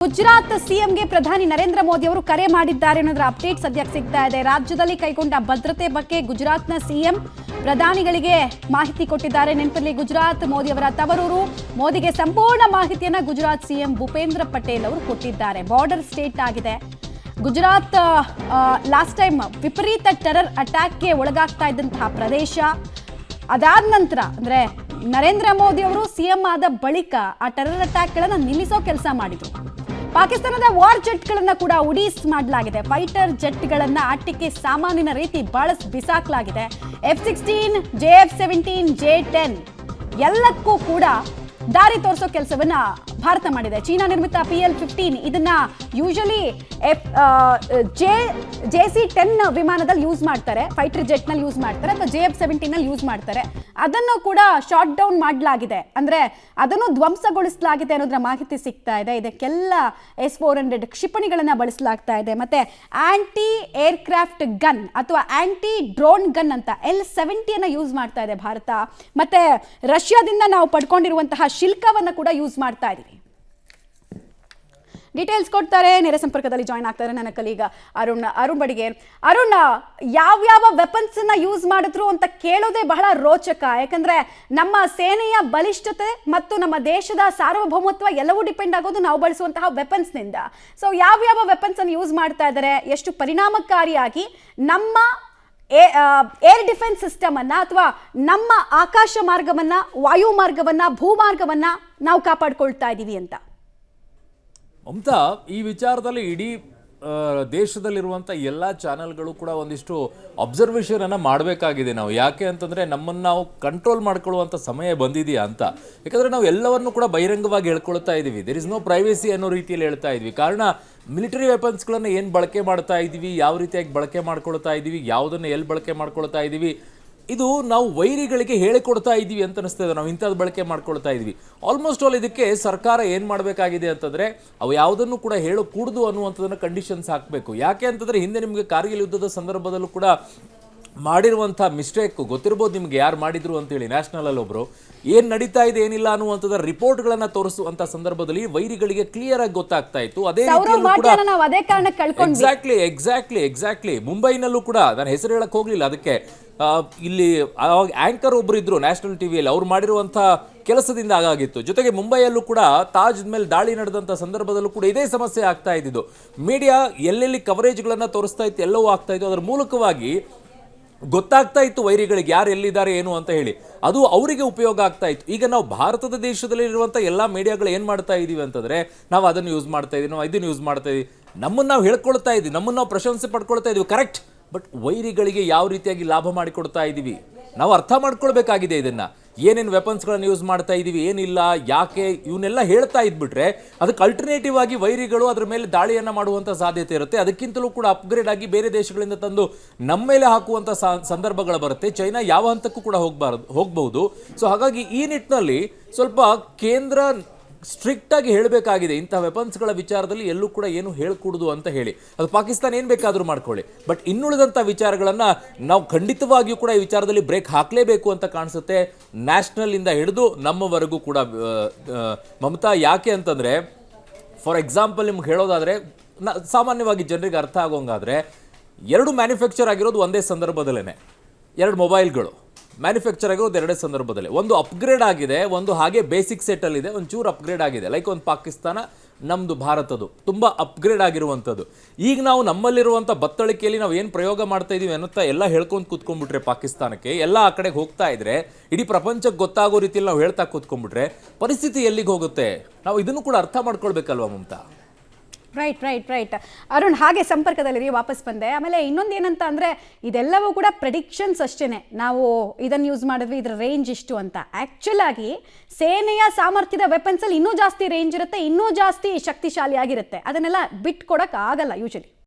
ಗುಜರಾತ್ ಸಿಎಂಗೆ ಪ್ರಧಾನಿ ನರೇಂದ್ರ ಮೋದಿ ಅವರು ಕರೆ ಮಾಡಿದ್ದಾರೆ ಅನ್ನೋದರ ಅಪ್ಡೇಟ್ ಸದ್ಯಕ್ಕೆ ಸಿಗ್ತಾ ಇದೆ. ರಾಜ್ಯದಲ್ಲಿ ಕೈಗೊಂಡ ಭದ್ರತೆ ಬಗ್ಗೆ ಗುಜರಾತ್ನ ಸಿಎಂ ಪ್ರಧಾನಿಗಳಿಗೆ ಮಾಹಿತಿ ಕೊಟ್ಟಿದ್ದಾರೆ. ನೆನಪಲ್ಲಿ ಗುಜರಾತ್ ಮೋದಿ ಅವರ ತವರೂರು. ಮೋದಿಗೆ ಸಂಪೂರ್ಣ ಮಾಹಿತಿಯನ್ನ ಗುಜರಾತ್ ಸಿಎಂ ಭೂಪೇಂದ್ರ ಪಟೇಲ್ ಅವರು ಕೊಟ್ಟಿದ್ದಾರೆ. ಬಾರ್ಡರ್ ಸ್ಟೇಟ್ ಆಗಿದೆ ಗುಜರಾತ್. ಲಾಸ್ಟ್ ಟೈಮ್ ವಿಪರೀತ ಟೆರರ್ ಅಟ್ಯಾಕ್ಗೆ ಒಳಗಾಗ್ತಾ ಇದ್ದಂತಹ ಪ್ರದೇಶ. ಅದಾದ ನಂತರ ಅಂದ್ರೆ ನರೇಂದ್ರ ಮೋದಿ ಅವರು ಸಿಎಂ ಆದ ಬಳಿಕ ಆ ಟೆರರ್ ಅಟ್ಯಾಕ್ಗಳನ್ನು ನಿಲ್ಲಿಸೋ ಕೆಲಸ ಮಾಡಿದ್ರು. ಪಾಕಿಸ್ತಾನದ ವಾರ್ ಜೆಟ್ಗಳನ್ನು ಕೂಡ ಉಡೀಸ್ ಮಾಡಲಾಗಿದೆ. ಫೈಟರ್ ಜೆಟ್ಗಳನ್ನ ಆಟಿಕೆ ಸಾಮಾನಿನ ರೀತಿ ಬಿಸಾಕಲಾಗಿದೆ. F-16, JF-17, J-10 ಎಲ್ಲಕ್ಕೂ ಕೂಡ ದಾರಿ ತೋರಿಸೋ ಕೆಲಸವನ್ನ ಭಾರತ ಮಾಡಿದೆ. ಚೀನಾ ನಿರ್ಮಿತ PL-15 ಇದನ್ನ ಯೂಶಲಿ JC-10 ವಿಮಾನದಲ್ಲಿ ಯೂಸ್ ಮಾಡ್ತಾರೆ, ಫೈಟರ್ ಜೆಟ್ ನಲ್ಲಿ ಯೂಸ್ ಮಾಡ್ತಾರೆ, ಅಥವಾ JF-17 ನಲ್ಲಿ ಯೂಸ್ ಮಾಡ್ತಾರೆ. ಅದನ್ನು ಕೂಡ ಶಾಟ್ ಡೌನ್ ಮಾಡಲಾಗಿದೆ, ಅಂದ್ರೆ ಅದನ್ನು ಧ್ವಂಸಗೊಳಿಸಲಾಗಿದೆ ಅನ್ನೋದ್ರ ಮಾಹಿತಿ ಸಿಗ್ತಾ ಇದೆ. ಇದಕ್ಕೆಲ್ಲ S-400 ಕ್ಷಿಪಣಿಗಳನ್ನ ಬಳಸಲಾಗ್ತಾ ಇದೆ. ಮತ್ತೆ ಆಂಟಿ ಏರ್ಕ್ರಾಫ್ಟ್ ಗನ್ ಅಥವಾ ಆಂಟಿ ಡ್ರೋನ್ ಗನ್ ಅಂತ L-70 ಯೂಸ್ ಮಾಡ್ತಾ ಇದೆ ಭಾರತ. ಮತ್ತೆ ರಷ್ಯಾದಿಂದ ನಾವು ಪಡ್ಕೊಂಡಿರುವಂತಹ ಶಿಲ್ಕವನ್ನ ಕೂಡ ಯೂಸ್ ಮಾಡ್ತಾ ಇದೀವಿ. ಡೀಟೇಲ್ಸ್ ಕೊಡ್ತಾರೆ, ನೇರ ಸಂಪರ್ಕದಲ್ಲಿ ಜಾಯ್ನ್ ಆಗ್ತಾರೆ ನನ್ನ ಕಲೀಗ ಅರುಣ್ ಬಡಿಗೆ. ಅರುಣ್, ಯಾವ್ಯಾವ ವೆಪನ್ಸ್ ನ ಯೂಸ್ ಮಾಡಿದ್ರು ಅಂತ ಕೇಳೋದೇ ಬಹಳ ರೋಚಕ. ಯಾಕಂದ್ರೆ ನಮ್ಮ ಸೇನೆಯ ಬಲಿಷ್ಠತೆ ಮತ್ತು ನಮ್ಮ ದೇಶದ ಸಾರ್ವಭೌಮತ್ವ ಎಲ್ಲವೂ ಡಿಪೆಂಡ್ ಆಗೋದು ನಾವು ಬಳಸುವಂತಹ ವೆಪನ್ಸ್ ನಿಂದ. ಸೊ ಯಾವ್ಯಾವ ವೆಪನ್ಸ್ ಅನ್ನು ಯೂಸ್ ಮಾಡ್ತಾ ಇದ್ದಾರೆ, ಎಷ್ಟು ಪರಿಣಾಮಕಾರಿಯಾಗಿ ನಮ್ಮ ಏರ್ ಡಿಫೆನ್ಸ್ ಸಿಸ್ಟಮ್ ಅನ್ನ ಅಥವಾ ನಮ್ಮ ಆಕಾಶ ಮಾರ್ಗವನ್ನ, ವಾಯು ಮಾರ್ಗವನ್ನ, ಭೂಮಾರ್ಗವನ್ನ ನಾವು ಕಾಪಾಡ್ಕೊಳ್ತಾ ಇದೀವಿ ಅಂತ. ಮಮತಾ, ಈ ವಿಚಾರದಲ್ಲಿ ಇಡೀ ದೇಶದಲ್ಲಿರುವಂಥ ಎಲ್ಲ ಚಾನೆಲ್ಗಳು ಕೂಡ ಒಂದಿಷ್ಟು ಅಬ್ಸರ್ವೇಷನ್ ಅನ್ನು ಮಾಡಬೇಕಾಗಿದೆ ನಾವು. ಯಾಕೆ ಅಂತಂದರೆ ನಮ್ಮನ್ನು ನಾವು ಕಂಟ್ರೋಲ್ ಮಾಡ್ಕೊಳ್ಳುವಂಥ ಸಮಯ ಬಂದಿದೆಯಾ ಅಂತ. ಯಾಕಂದರೆ ನಾವು ಎಲ್ಲವನ್ನು ಕೂಡ ಬಹಿರಂಗವಾಗಿ ಹೇಳ್ಕೊಳ್ತಾ ಇದ್ದೀವಿ. ದೇರ್ ಇಸ್ ನೋ ಪ್ರೈವೇಸಿ ಅನ್ನೋ ರೀತಿಯಲ್ಲಿ ಹೇಳ್ತಾ ಇದ್ವಿ. ಕಾರಣ ಮಿಲಿಟರಿ ವೆಪನ್ಸ್ಗಳನ್ನು ಏನು ಬಳಕೆ ಮಾಡ್ತಾ ಇದ್ದೀವಿ, ಯಾವ ರೀತಿಯಾಗಿ ಬಳಕೆ ಮಾಡ್ಕೊಳ್ತಾ ಇದ್ದೀವಿ, ಯಾವುದನ್ನು ಎಲ್ಲಿ ಬಳಕೆ ಮಾಡ್ಕೊಳ್ತಾ ಇದ್ದೀವಿ, ಇದು ನಾವು ವೈರಿಗಳಿಗೆ ಹೇಳಿಕೊಡ್ತಾ ಇದ್ದೀವಿ ಅಂತ ಅನಿಸ್ತದೆ. ನಾವು ಇಂಥದ್ದು ಬಳಕೆ ಮಾಡ್ಕೊಳ್ತಾ ಇದ್ವಿ. ಆಲ್ಮೋಸ್ಟ್ ಆಲ್ ಇದಕ್ಕೆ ಸರ್ಕಾರ ಏನು ಮಾಡಬೇಕಾಗಿದೆ ಅಂತಂದರೆ ಅವು ಯಾವುದನ್ನು ಕೂಡ ಹೇಳಕೂಡದು ಅನ್ನುವಂಥದ್ದನ್ನು ಕಂಡೀಷನ್ಸ್ ಹಾಕಬೇಕು. ಯಾಕೆ ಅಂತಂದರೆ ಹಿಂದೆ ನಿಮಗೆ ಕಾರ್ಗಿಲ್ ಯುದ್ಧದ ಸಂದರ್ಭದಲ್ಲೂ ಕೂಡ ಮಾಡಿರುವಂಥ ಮಿಸ್ಟೇಕ್ ಗೊತ್ತಿರ್ಬೋದು ನಿಮ್ಗೆ, ಯಾರು ಮಾಡಿದ್ರು ಅಂತೇಳಿ. ನ್ಯಾಷನಲಲ್ಲಿ ಒಬ್ಬರು ಏನು ನಡೀತಾ ಇದೆ ಏನಿಲ್ಲ ಅನ್ನುವಂಥದ್ದು ರಿಪೋರ್ಟ್ಗಳನ್ನು ತೋರಿಸುವಂಥ ಸಂದರ್ಭದಲ್ಲಿ ವೈರಿಗಳಿಗೆ ಕ್ಲಿಯರ್ ಆಗಿ ಗೊತ್ತಾಗ್ತಾ ಇತ್ತು. ಅದೇ ಎಕ್ಸಾಕ್ಟ್ಲಿ ಮುಂಬೈನಲ್ಲೂ ಕೂಡ ನಾನು ಹೆಸರು ಹೇಳಕ್ ಹೋಗ್ಲಿಲ್ಲ ಅದಕ್ಕೆ. ಇಲ್ಲಿ ಆಂಕರ್ ಒಬ್ರು ಇದ್ರು ನ್ಯಾಷನಲ್ ಟಿವಿಯಲ್ಲಿ, ಅವ್ರು ಮಾಡಿರುವಂಥ ಕೆಲಸದಿಂದ ಆಗಾಗಿತ್ತು. ಜೊತೆಗೆ ಮುಂಬೈಯಲ್ಲೂ ಕೂಡ ತಾಜ್ ಮೇಲೆ ದಾಳಿ ನಡೆದಂಥ ಸಂದರ್ಭದಲ್ಲೂ ಕೂಡ ಇದೇ ಸಮಸ್ಯೆ ಆಗ್ತಾ ಇದ್ದಿದ್ದು. ಮೀಡಿಯಾ ಎಲ್ಲೆಲ್ಲಿ ಕವರೇಜ್ಗಳನ್ನು ತೋರಿಸ್ತಾ ಇತ್ತು, ಎಲ್ಲವೂ ಆಗ್ತಾ ಇತ್ತು. ಅದರ ಮೂಲಕವಾಗಿ ಗೊತ್ತಾಗ್ತಾ ಇತ್ತು ವೈರಿಗಳಿಗೆ ಯಾರು ಎಲ್ಲಿದ್ದಾರೆ ಏನು ಅಂತ ಹೇಳಿ. ಅದು ಅವರಿಗೆ ಉಪಯೋಗ ಆಗ್ತಾ ಇತ್ತು. ಈಗ ನಾವು ಭಾರತದ ದೇಶದಲ್ಲಿ ಇರುವಂಥ ಎಲ್ಲ ಮೀಡಿಯಾಗಳು ಏನು ಮಾಡ್ತಾ ಇದ್ದೀವಿ ಅಂತಂದರೆ ನಾವು ಅದನ್ನು ಯೂಸ್ ಮಾಡ್ತಾ ಇದ್ದೀವಿ, ನಾವು ಇದನ್ನು ಯೂಸ್ ಮಾಡ್ತಾ ಇದ್ದೀವಿ, ನಮ್ಮನ್ನು ನಾವು ಹೇಳ್ಕೊಳ್ತಾ ಇದ್ದೀವಿ, ನಮ್ಮನ್ನು ನಾವು ಪ್ರಶಂಸೆ ಪಡ್ಕೊಳ್ತಾ ಇದ್ದೀವಿ, ಕರೆಕ್ಟ್. ಬಟ್ ವೈರಿಗಳಿಗೆ ಯಾವ ರೀತಿಯಾಗಿ ಲಾಭ ಮಾಡಿಕೊಡ್ತಾ ಇದ್ದೀವಿ ನಾವು ಅರ್ಥ ಮಾಡ್ಕೊಳ್ಬೇಕಾಗಿದೆ. ಇದನ್ನು ಏನೇನು ವೆಪನ್ಸ್ಗಳನ್ನು ಯೂಸ್ ಮಾಡ್ತಾ ಇದ್ದೀವಿ, ಏನಿಲ್ಲ, ಯಾಕೆ, ಇವನ್ನೆಲ್ಲ ಹೇಳ್ತಾ ಇದ್ಬಿಟ್ರೆ ಅದಕ್ಕೆ ಅಲ್ಟರ್ನೇಟಿವ್ ಆಗಿ ವೈರಿಗಳು ಅದ್ರ ಮೇಲೆ ದಾಳಿಯನ್ನು ಮಾಡುವಂಥ ಸಾಧ್ಯತೆ ಇರುತ್ತೆ. ಅದಕ್ಕಿಂತಲೂ ಕೂಡ ಅಪ್ಗ್ರೇಡ್ ಆಗಿ ಬೇರೆ ದೇಶಗಳಿಂದ ತಂದು ನಮ್ಮ ಮೇಲೆ ಹಾಕುವಂಥ ಸಂದರ್ಭಗಳು ಬರುತ್ತೆ. ಚೈನಾ ಯಾವ ಹಂತಕ್ಕೂ ಕೂಡ ಹೋಗಬಹುದು. ಸೊ ಹಾಗಾಗಿ ಈ ನಿಟ್ಟಿನಲ್ಲಿ ಸ್ವಲ್ಪ ಕೇಂದ್ರ ಸ್ಟ್ರಿಕ್ಟ್ ಆಗಿ ಹೇಳಬೇಕಾಗಿದೆ. ಇಂಥ ವೆಪನ್ಸ್ಗಳ ವಿಚಾರದಲ್ಲಿ ಎಲ್ಲೂ ಕೂಡ ಏನು ಹೇಳ್ಕೂಡುದು ಅಂತ ಹೇಳಿ. ಅದು ಪಾಕಿಸ್ತಾನ ಏನು ಬೇಕಾದರೂ ಮಾಡ್ಕೊಳ್ಳಿ, ಬಟ್ ಇನ್ನುಳಿದಂಥ ವಿಚಾರಗಳನ್ನು ನಾವು ಖಂಡಿತವಾಗಿಯೂ ಕೂಡ ಈ ವಿಚಾರದಲ್ಲಿ ಬ್ರೇಕ್ ಹಾಕಲೇಬೇಕು ಅಂತ ಕಾಣಿಸುತ್ತೆ. ನ್ಯಾಷನಲ್ ಇಂದ ಹಿಡಿದು ನಮ್ಮವರೆಗೂ ಕೂಡ ಮಮತಾ. ಯಾಕೆ ಅಂತಂದರೆ ಫಾರ್ ಎಕ್ಸಾಂಪಲ್ ನಿಮ್ಗೆ ಹೇಳೋದಾದರೆ, ಸಾಮಾನ್ಯವಾಗಿ ಜನರಿಗೆ ಅರ್ಥ ಆಗೋಂಗಾದರೆ, ಎರಡು ಮ್ಯಾನುಫ್ಯಾಕ್ಚರ್ ಆಗಿರೋದು ಒಂದೇ ಸಂದರ್ಭದಲ್ಲೇ, ಎರಡು ಮೊಬೈಲ್ಗಳು ಮ್ಯಾನುಫ್ಯಾಕ್ಚರ್ ಆಗಿರೋದು ಎರಡೇ ಸಂದರ್ಭದಲ್ಲಿ. ಒಂದು ಅಪ್ಗ್ರೇಡ್ ಆಗಿದೆ, ಒಂದು ಹಾಗೆ ಬೇಸಿಕ್ ಸೆಟ್ಟಲ್ಲಿದೆ, ಒಂಚೂರು ಅಪ್ಗ್ರೇಡ್ ಆಗಿದೆ. ಲೈಕ್ ಒಂದು ಪಾಕಿಸ್ತಾನ, ನಮ್ಮದು ಭಾರತದ್ದು ತುಂಬ ಅಪ್ಗ್ರೇಡ್ ಆಗಿರುವಂಥದ್ದು. ಈಗ ನಾವು ನಮ್ಮಲ್ಲಿರುವಂಥ ಬತ್ತಳಿಕೆಯಲ್ಲಿ ನಾವು ಏನು ಪ್ರಯೋಗ ಮಾಡ್ತಾ ಇದ್ದೀವಿ ಅನ್ನೋತ್ತ ಎಲ್ಲ ಹೇಳ್ಕೊಂಡು ಕೂತ್ಕೊಂಡ್ಬಿಟ್ರೆ ಪಾಕಿಸ್ತಾನಕ್ಕೆ, ಎಲ್ಲ ಆ ಕಡೆಗೆ ಹೋಗ್ತಾ ಇದ್ರೆ, ಇಡೀ ಪ್ರಪಂಚಕ್ಕೆ ಗೊತ್ತಾಗೋ ರೀತಿಯಲ್ಲಿ ನಾವು ಹೇಳ್ತಾ ಕೂತ್ಕೊಂಡ್ಬಿಟ್ರೆ ಪರಿಸ್ಥಿತಿ ಎಲ್ಲಿಗೆ ಹೋಗುತ್ತೆ? ನಾವು ಇದನ್ನು ಕೂಡ ಅರ್ಥ ಮಾಡ್ಕೊಳ್ಬೇಕಲ್ವ ಮಮತಾ? ರೈಟ್ ಅರುಣ್, ಹಾಗೆ ಸಂಪರ್ಕದಲ್ಲಿ ವಾಪಸ್ ಬಂದೆ. ಆಮೇಲೆ ಇನ್ನೊಂದು ಏನಂತ ಅಂದರೆ, ಇದೆಲ್ಲವೂ ಕೂಡ ಪ್ರೆಡಿಕ್ಷನ್ಸ್ ಅಷ್ಟೇನೆ. ನಾವು ಇದನ್ನು ಯೂಸ್ ಮಾಡಿದ್ವಿ, ಇದರ ರೇಂಜ್ ಇಷ್ಟು ಅಂತ. ಆ್ಯಕ್ಚುಲ್ ಆಗಿ ಸೇನೆಯ ಸಾಮರ್ಥ್ಯದ ವೆಪನ್ಸಲ್ಲಿ ಇನ್ನೂ ಜಾಸ್ತಿ ರೇಂಜ್ ಇರುತ್ತೆ, ಇನ್ನೂ ಜಾಸ್ತಿ ಶಕ್ತಿಶಾಲಿಯಾಗಿರುತ್ತೆ. ಅದನ್ನೆಲ್ಲ ಬಿಟ್ಕೊಡೋಕೆ ಆಗಲ್ಲ ಯೂಶಲಿ.